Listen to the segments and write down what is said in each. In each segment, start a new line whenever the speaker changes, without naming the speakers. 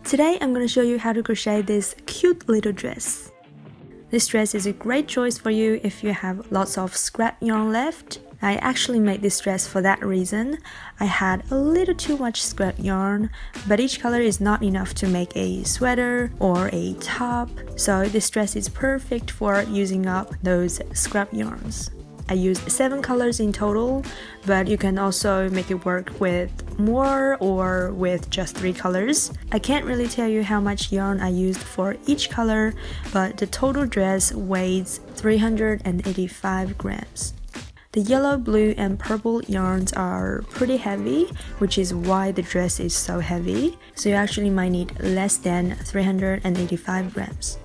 Today I'm going to show you how to crochet this cute little dress. This dress is a great choice for you if you have lots of scrap yarn left. I actually made this dress for that reason. I had a little too much scrap yarn, but each color is not enough to make a sweater or a top, so this dress is perfect for using up those scrap yarns. I used 7 colors in total, but you can also make it work with more or with just 3 colors. I can't really tell you how much yarn I used for each color, but the total dress weighs 385 grams. The yellow, blue, and purple yarns are pretty heavy, which is why the dress is so heavy, so you actually might need less than 385 grams.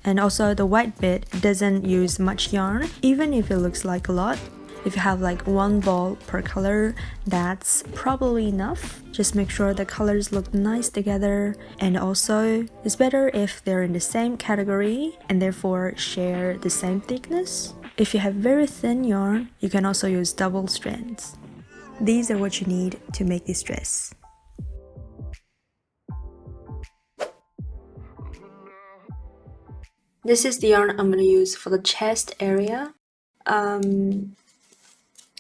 And also the white bit doesn't use much yarn, even if it looks like a lot. If you have like 1 ball per color, that's probably enough. Just make sure the colors look nice together, and also it's better if they're in the same category and therefore share the same thickness. If you have very thin yarn, you can also use double strands. These are what you need to make this dress. This is the yarn I'm going to use for the chest area.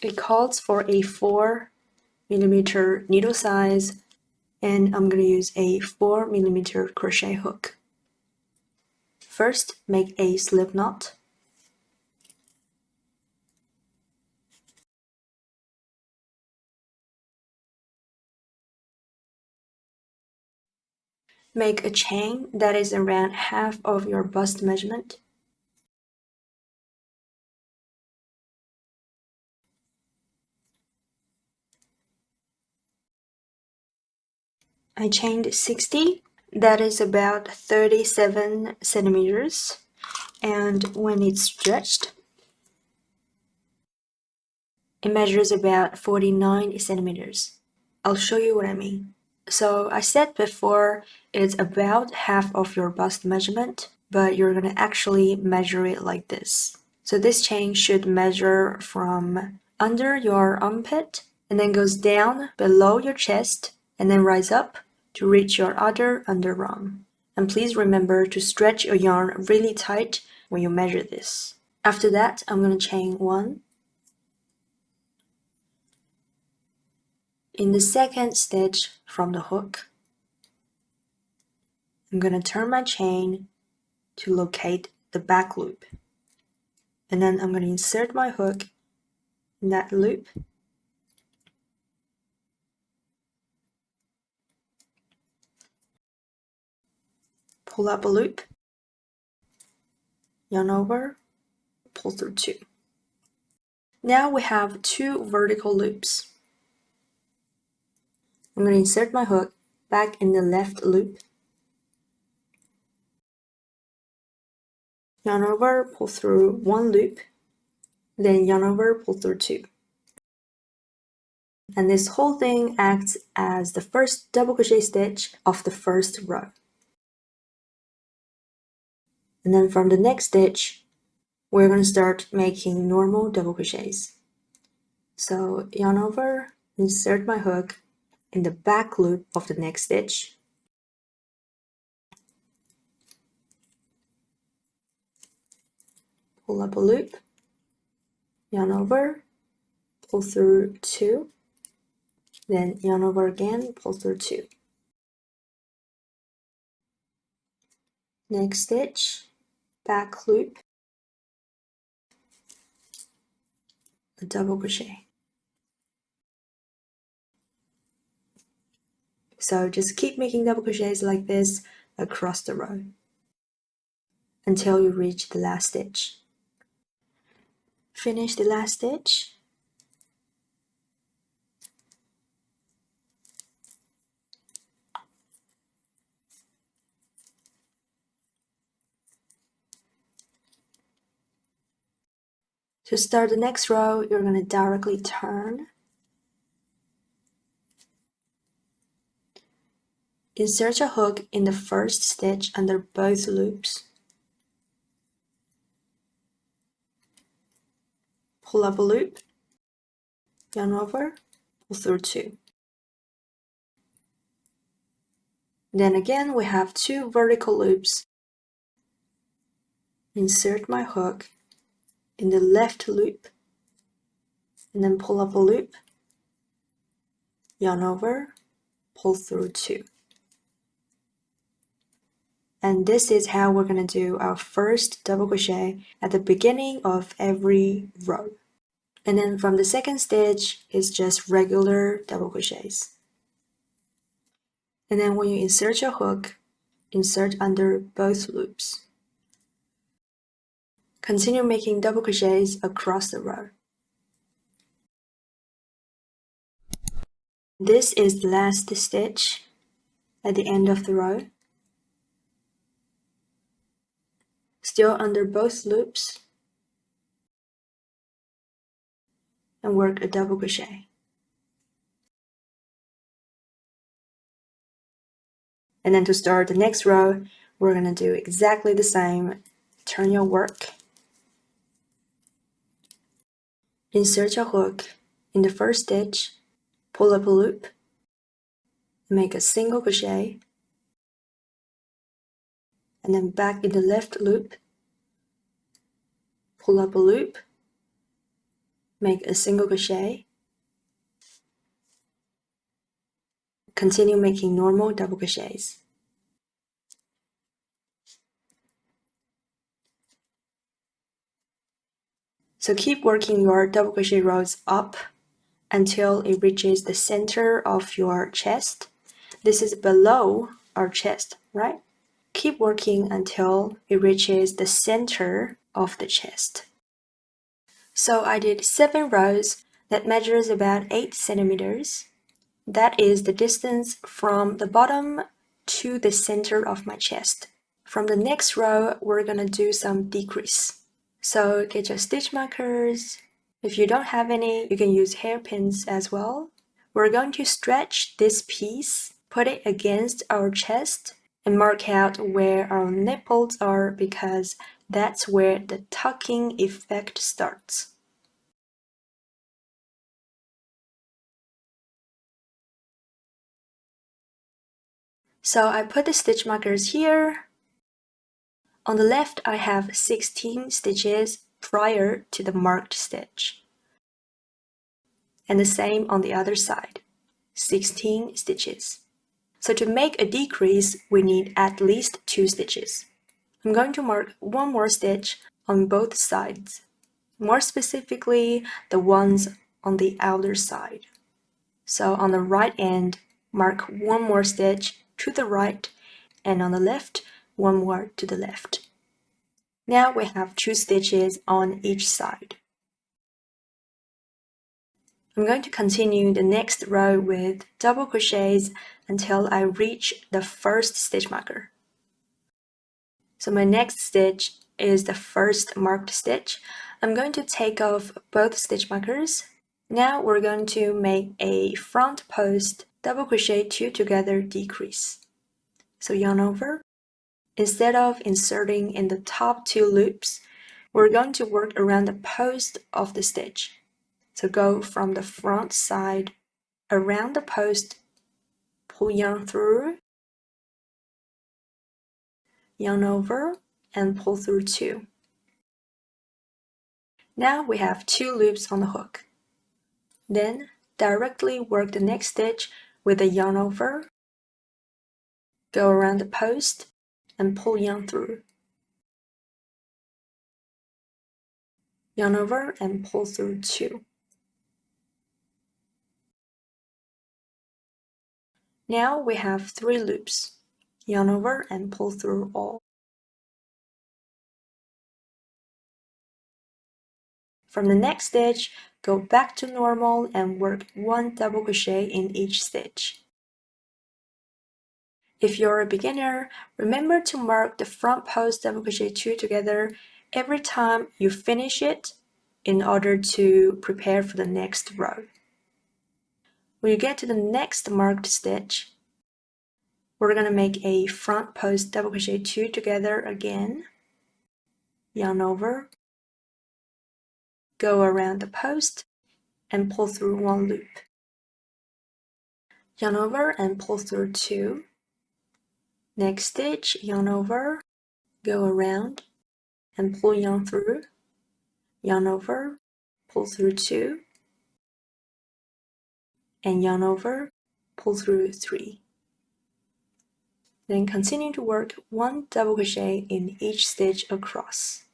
It calls for a 4mm needle size, and I'm going to use a 4mm crochet hook. First, make a slip knot. Make a chain that is around half of your bust measurement. I chained 60, that is about 37 centimeters, and when it's stretched, it measures about 49 centimeters. I'll show you what I mean. So I said before it's about half of your bust measurement, but you're gonna actually measure it like this. So this chain should measure from under your armpit and then goes down below your chest and then rise up to reach your other underarm. And please remember to stretch your yarn really tight when you measure this. After that, I'm gonna chain 1. In the second stitch from the hook, I'm going to turn my chain to locate the back loop. And then I'm going to insert my hook in that loop. Pull up a loop, yarn over, pull through 2. Now we have 2 vertical loops. I'm going to insert my hook back in the left loop, yarn over, pull through 1 loop, then yarn over, pull through 2. And this whole thing acts as the first double crochet stitch of the first row. And then from the next stitch, we're going to start making normal double crochets. So yarn over, insert my hook in the back loop of the next stitch, pull up a loop, yarn over, pull through 2, then yarn over again, pull through 2. Next stitch, back loop, a double crochet. So just keep making double crochets like this across the row until you reach the last stitch. Finish the last stitch. To start the next row, you're going to directly turn. Insert a hook in the first stitch under both loops. Pull up a loop, yarn over, pull through 2. Then again, we have 2 vertical loops. Insert my hook in the left loop, and then pull up a loop, yarn over, pull through 2. And this is how we're going to do our first double crochet at the beginning of every row. And then from the second stitch is just regular double crochets. And then when you insert your hook, insert under both loops. Continue making double crochets across the row. This is the last stitch at the end of the row. Still under both loops, and work a double crochet. And then to start the next row, we're going to do exactly the same. Turn your work. Insert your hook in the first stitch, pull up a loop, make a single crochet, and then back in the left loop, pull up a loop, make a single crochet, continue making normal double crochets. So keep working your double crochet rows up until it reaches the center of your chest. This is below our chest, right? Keep working until it reaches the center of the chest. So I did 7 rows that measures about 8 centimeters. That is the distance from the bottom to the center of my chest. From the next row, we're gonna do some decrease. So get your stitch markers. If you don't have any, you can use hairpins as well. We're going to stretch this piece, put it against our chest, and mark out where our nipples are because that's where the tucking effect starts. So I put the stitch markers here. On the left, I have 16 stitches prior to the marked stitch. And the same on the other side, 16 stitches. So to make a decrease, we need at least 2 stitches. I'm going to mark 1 more stitch on both sides, more specifically the ones on the outer side. So on the right end, mark 1 more stitch to the right, and on the left, 1 more to the left. Now we have 2 stitches on each side. I'm going to continue the next row with double crochets until I reach the first stitch marker. So my next stitch is the first marked stitch. I'm going to take off both stitch markers. Now we're going to make a front post double crochet 2 together decrease. So yarn over. Instead of inserting in the top 2 loops, we're going to work around the post of the stitch. So go from the front side around the post, pull yarn through, yarn over, and pull through 2. Now we have 2 loops on the hook. Then directly work the next stitch with a yarn over, go around the post, and pull yarn through. Yarn over and pull through 2. Now we have 3 loops. Yarn over and pull through all. From the next stitch, go back to normal and work 1 double crochet in each stitch. If you're a beginner, remember to mark the front post double crochet 2 together every time you finish it in order to prepare for the next row. When you get to the next marked stitch, we're going to make a front post double crochet 2 together again, yarn over, go around the post, and pull through 1 loop. Yarn over and pull through 2. Next stitch, yarn over, go around and pull yarn through, yarn over, pull through 2, and yarn over, pull through 3. Then continue to work 1 double crochet in each stitch across.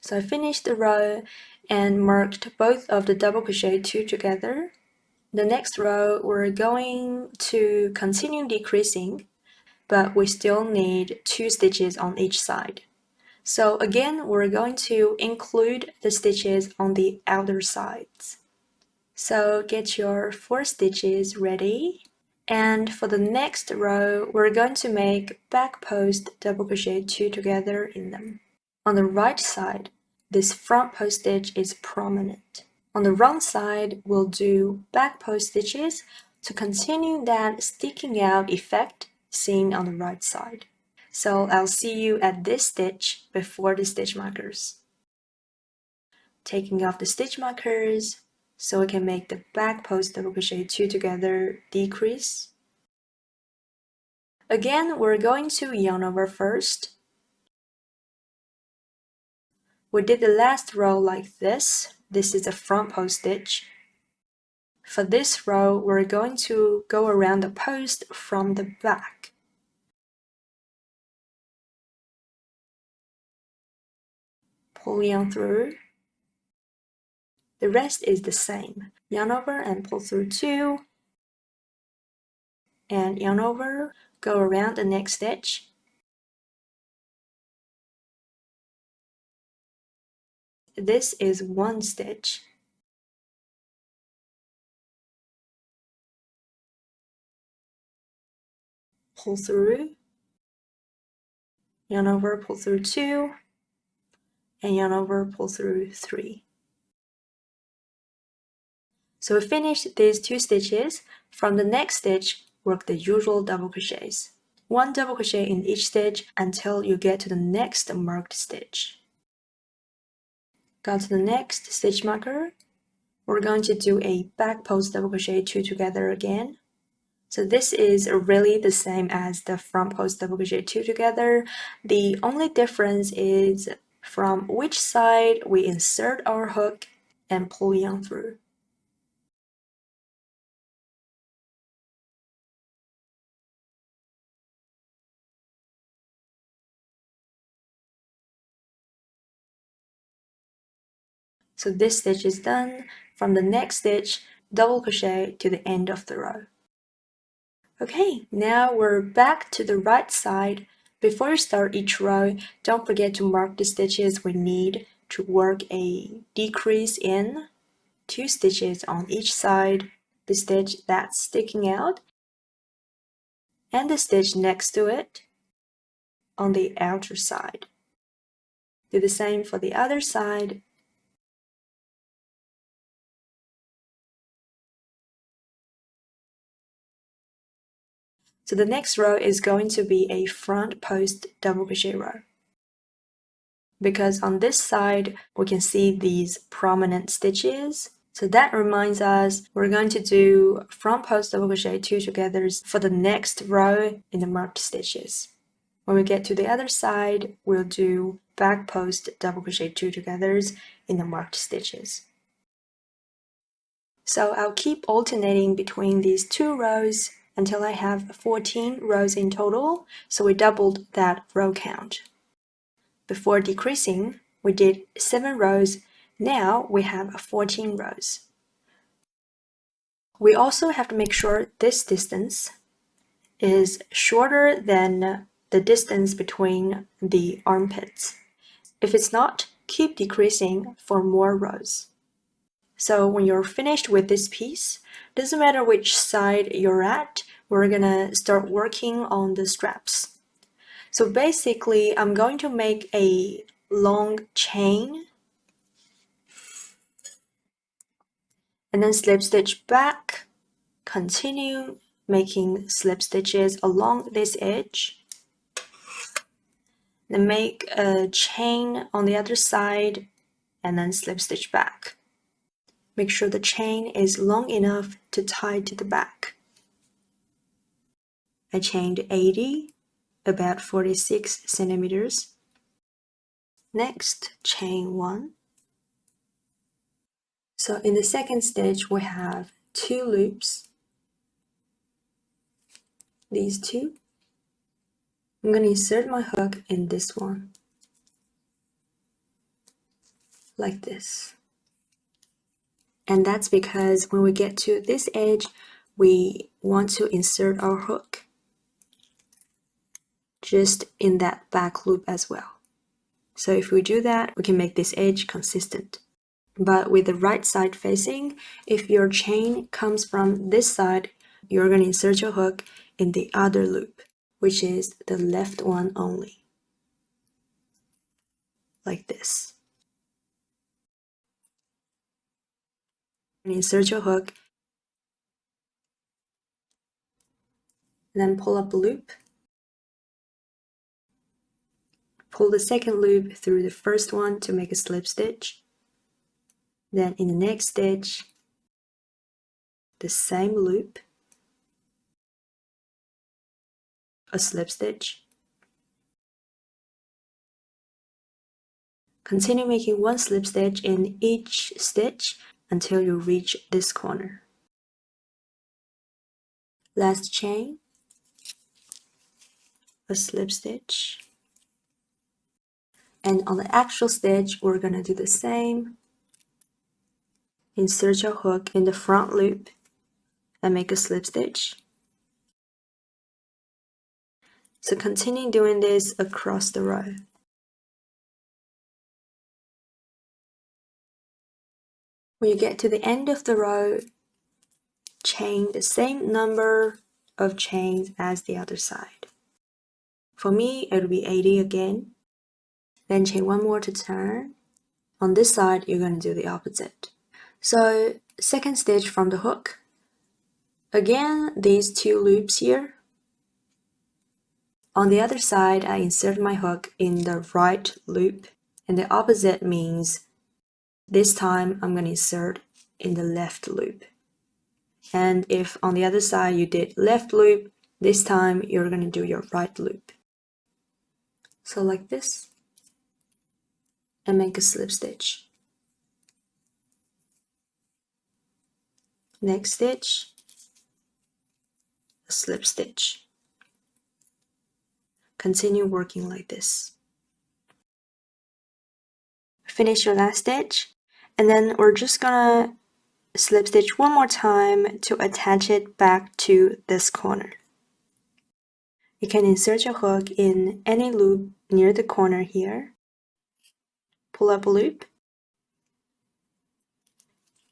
So I finished the row and marked both of the double crochet 2 together. The next row we're going to continue decreasing, but we still need 2 stitches on each side. So again, we're going to include the stitches on the outer sides. So get your 4 stitches ready. And for the next row, we're going to make back post double crochet 2 together in them. On the right side, this front post stitch is prominent. On the wrong side, we'll do back post stitches to continue that sticking out effect seen on the right side. So I'll see you at this stitch before the stitch markers. Taking off the stitch markers so we can make the back post double crochet 2 together decrease. Again, we're going to yarn over first. We did the last row like this. This is a front post stitch. For this row, we're going to go around the post from the back. Pull yarn through. The rest is the same. Yarn over and pull through 2. And yarn over, go around the next stitch. This is 1 stitch. Pull through, yarn over, pull through 2, and yarn over, pull through 3. So we finished these 2 stitches. From the next stitch, work the usual double crochets. 1 double crochet in each stitch until you get to the next marked stitch. Got to the next stitch marker. We're going to do a back post double crochet 2 together again. So this is really the same as the front post double crochet 2 together. The only difference is from which side we insert our hook and pull yarn through. So this stitch is done. From the next stitch, double crochet to the end of the row. Okay, now we're back to the right side. Before you start each row, don't forget to mark the stitches we need to work a decrease in. 2 stitches on each side, the stitch that's sticking out, and the stitch next to it on the outer side. Do the same for the other side. So the next row is going to be a front post double crochet row. Because on this side, we can see these prominent stitches. So that reminds us we're going to do front post double crochet 2 togethers for the next row in the marked stitches. When we get to the other side, we'll do back post double crochet 2 togethers in the marked stitches. So I'll keep alternating between these 2 rows until I have 14 rows in total, so we doubled that row count. Before decreasing, we did 7 rows, now we have 14 rows. We also have to make sure this distance is shorter than the distance between the armpits. If it's not, keep decreasing for more rows. So when you're finished with this piece, doesn't matter which side you're at, we're gonna start working on the straps. So basically, I'm going to make a long chain and then slip stitch back, continue making slip stitches along this edge, then make a chain on the other side and then slip stitch back. Make sure the chain is long enough to tie to the back. I chained 80, about 46 centimeters. Next, chain 1. So in the second stitch, we have 2 loops. These 2. I'm going to insert my hook in this one, like this. And that's because when we get to this edge, we want to insert our hook just in that back loop as well. So if we do that, we can make this edge consistent. But with the right side facing, if your chain comes from this side, you're going to insert your hook in the other loop, which is the left one only, like this. And insert your hook, then pull up a loop. Pull the second loop through the first one to make a slip stitch. Then in the next stitch, the same loop, a slip stitch. Continue making one slip stitch in each stitch until you reach this corner. Last chain, a slip stitch. And on the actual stitch, we're going to do the same. Insert your hook in the front loop and make a slip stitch. So continue doing this across the row. When you get to the end of the row, chain the same number of chains as the other side. For me, it'll be 80 again. Then chain one more to turn. On this side, you're going to do the opposite. So second stitch from the hook. Again, these 2 loops here. On the other side, I insert my hook in the right loop, and the opposite means this time I'm going to insert in the left loop. And if on the other side you did left loop, this time you're going to do your right loop. So like this, and make a slip stitch. Next stitch, a slip stitch. Continue working like this. Finish your last stitch, and then we're just gonna slip stitch one more time to attach it back to this corner. You can insert your hook in any loop near the corner here. Pull up a loop,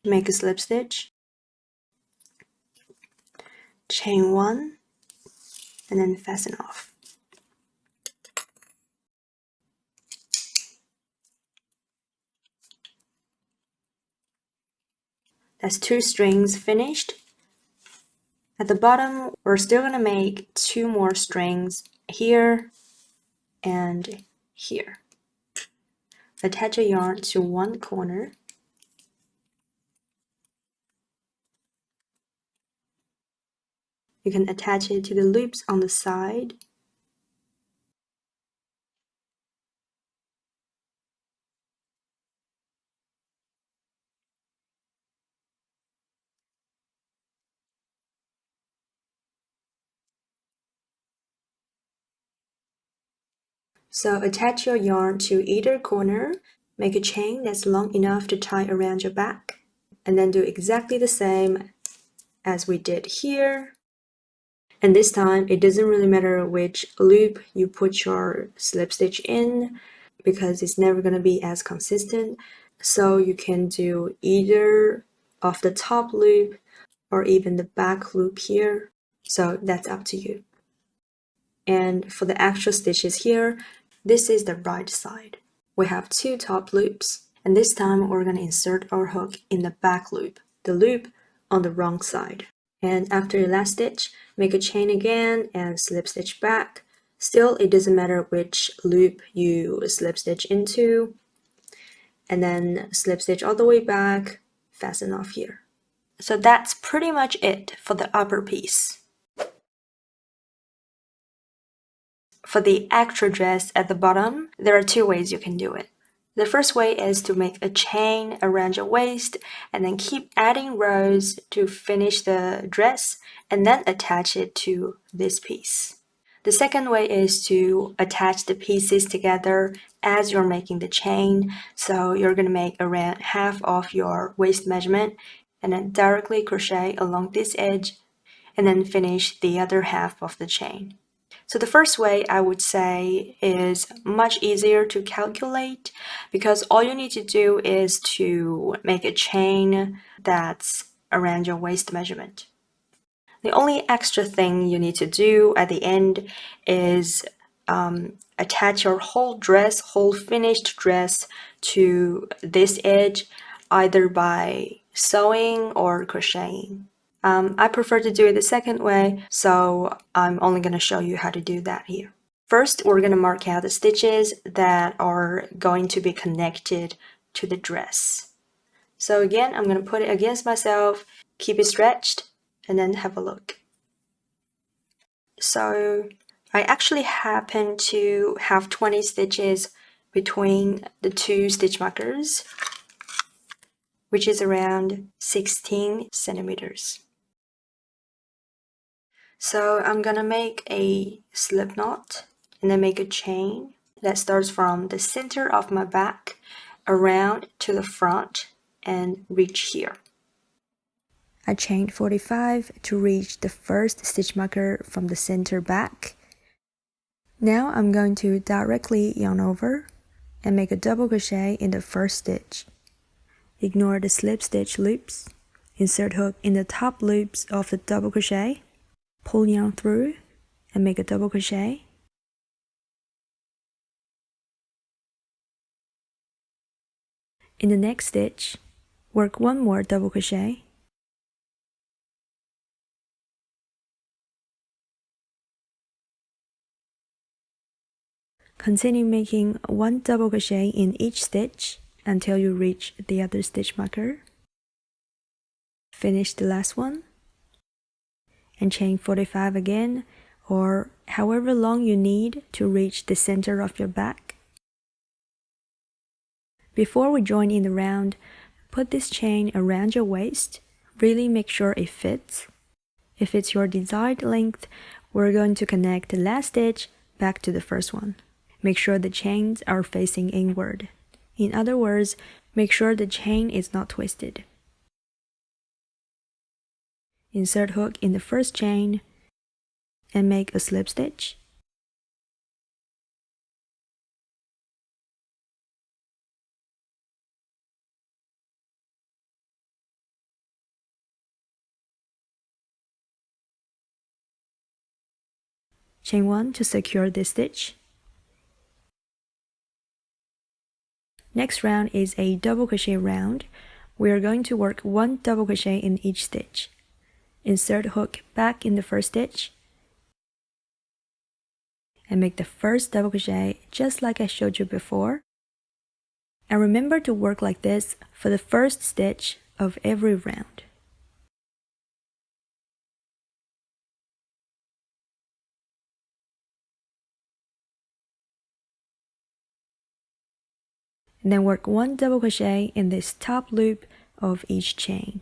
make a slip stitch, chain 1, and then fasten off. That's 2 strings finished. At the bottom, we're still going to make 2 more strings here and here. Attach a yarn to one corner. You can attach it to the loops on the side. So attach your yarn to either corner, make a chain that's long enough to tie around your back, and then do exactly the same as we did here. And this time, it doesn't really matter which loop you put your slip stitch in, because it's never going to be as consistent. So you can do either of the top loop or even the back loop here. So that's up to you. And for the actual stitches here, this is the right side. We have 2 top loops, and this time we're going to insert our hook in the back loop, the loop on the wrong side. And after your last stitch, make a chain again and slip stitch back. Still, it doesn't matter which loop you slip stitch into, and then slip stitch all the way back, fasten off here. So that's pretty much it for the upper piece. For the extra dress at the bottom, there are two ways you can do it. The first way is to make a chain around your waist and then keep adding rows to finish the dress and then attach it to this piece. The second way is to attach the pieces together as you're making the chain. So you're going to make around half of your waist measurement and then directly crochet along this edge and then finish the other half of the chain. So the first way I would say is much easier to calculate because all you need to do is to make a chain that's around your waist measurement. The only extra thing you need to do at the end is attach your whole finished dress to this edge either by sewing or crocheting. I prefer to do it the second way, so I'm only going to show you how to do that here. First, we're going to mark out the stitches that are going to be connected to the dress. So again, I'm going to put it against myself, keep it stretched, and then have a look. So I actually happen to have 20 stitches between the two stitch markers, which is around 16 centimeters. So I'm gonna make a slip knot and then make a chain that starts from the center of my back around to the front and reach here. I chained 45 to reach the first stitch marker from the center back. Now I'm going to directly yarn over and make a double crochet in the first stitch. Ignore the slip stitch loops. Insert hook in the top loops of the double crochet. Pull yarn through and make a double crochet. In the next stitch, work one more double crochet. Continue making one double crochet in each stitch until you reach the other stitch marker. Finish the last one and chain 45 again, or however long you need to reach the center of your back. Before we join in the round, put this chain around your waist. Really make sure it fits. If it's your desired length, we're going to connect the last stitch back to the first one. Make sure the chains are facing inward. In other words, make sure the chain is not twisted. Insert hook in the first chain and make a slip stitch. Chain 1 to secure this stitch. Next round is a double crochet round. We are going to work one double crochet in each stitch. Insert hook back in the first stitch and make the first double crochet just like I showed you before. And remember to work like this for the first stitch of every round. And then work one double crochet in this top loop of each chain.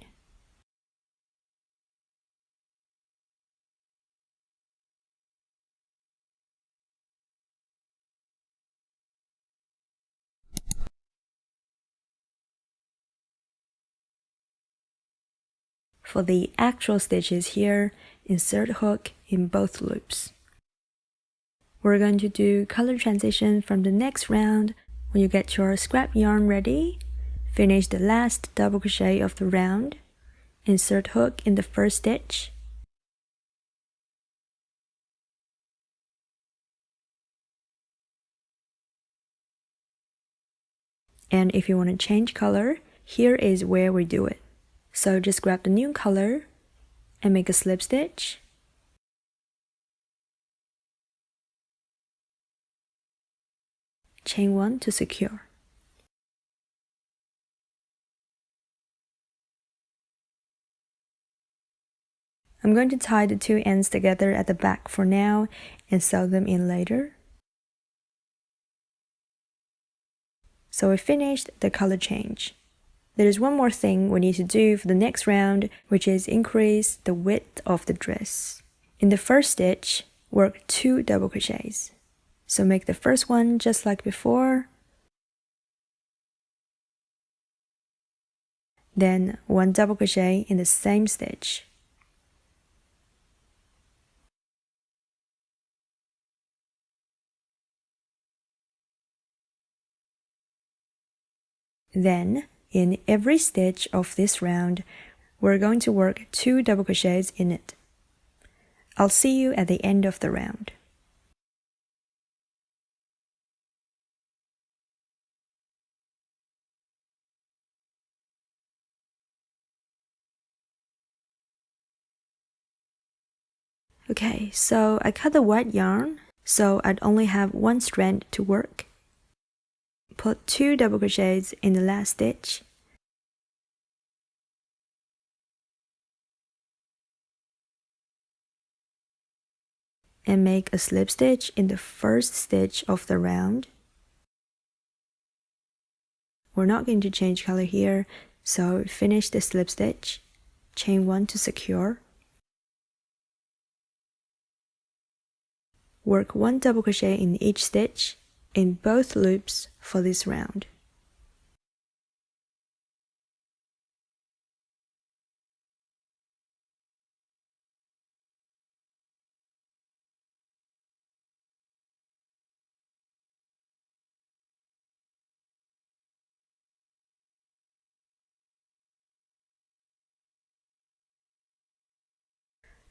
For the actual stitches here, insert hook in both loops. We're going to do color transition from the next round. When you get your scrap yarn ready, finish the last double crochet of the round, insert hook in the first stitch, and if you want to change color, here is where we do it. So just grab the new color and make a slip stitch, chain 1 to secure. I'm going to tie the two ends together at the back for now, and sew them in later. So we finished the color change. There is one more thing we need to do for the next round, which is increase the width of the dress. In the first stitch, work 2 double crochets. So make the first one just like before, then 1 double crochet in the same stitch. Then, in every stitch of this round, we're going to work 2 double crochets in it. I'll see you at the end of the round. Okay, so I cut the white yarn, so I'd only have 1 strand to work. Put 2 double crochets in the last stitch. And make a slip stitch in the first stitch of the round. We're not going to change color here, so finish the slip stitch, chain 1 to secure. Work 1 double crochet in each stitch in both loops for this round.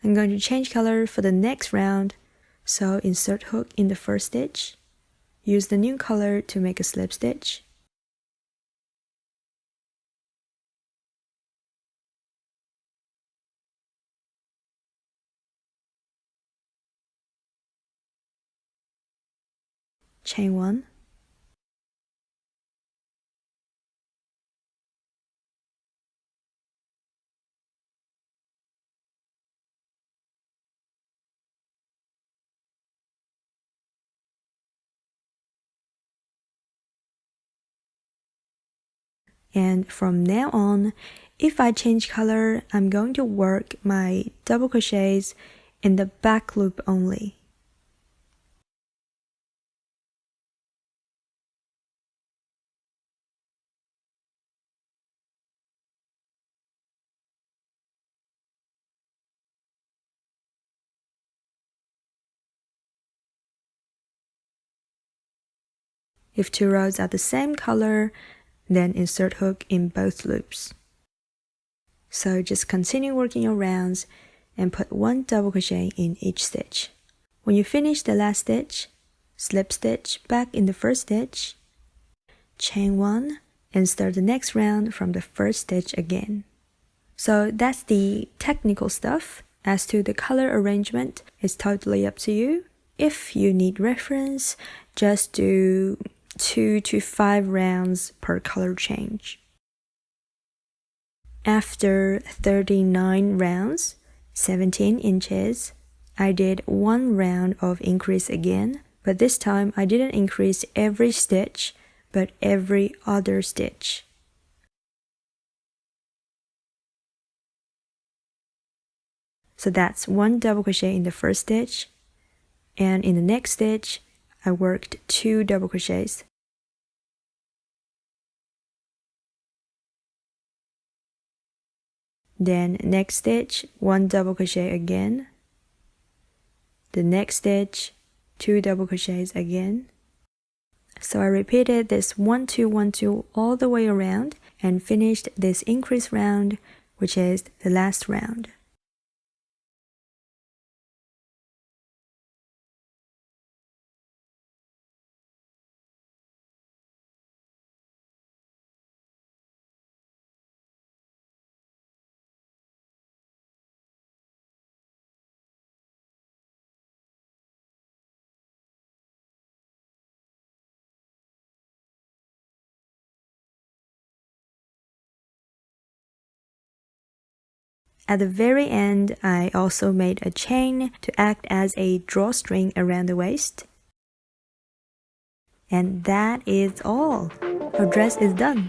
I'm going to change color for the next round, so insert hook in the first stitch. Use the new color to make a slip stitch. Chain 1. And from now on, if I change color, I'm going to work my double crochets in the back loop only. If 2 rows are the same color, then insert hook in both loops. So just continue working your rounds and put 1 double crochet in each stitch. When you finish the last stitch, slip stitch back in the first stitch, chain 1, and start the next round from the first stitch again. So that's the technical stuff. As to the color arrangement, it's totally up to you. If you need reference, just do 2 to 5 rounds per color change. After 39 rounds, 17 inches, I did 1 round of increase again, but this time I didn't increase every stitch, but every other stitch. So that's 1 double crochet in the first stitch, and in the next stitch, I worked 2 double crochets. Then next stitch, 1 double crochet again. The next stitch, 2 double crochets again. So I repeated this 1 2 1 2 all the way around and finished this increase round, which is the last round. At the very end, I also made a chain to act as a drawstring around the waist. And that is all. Our dress is done.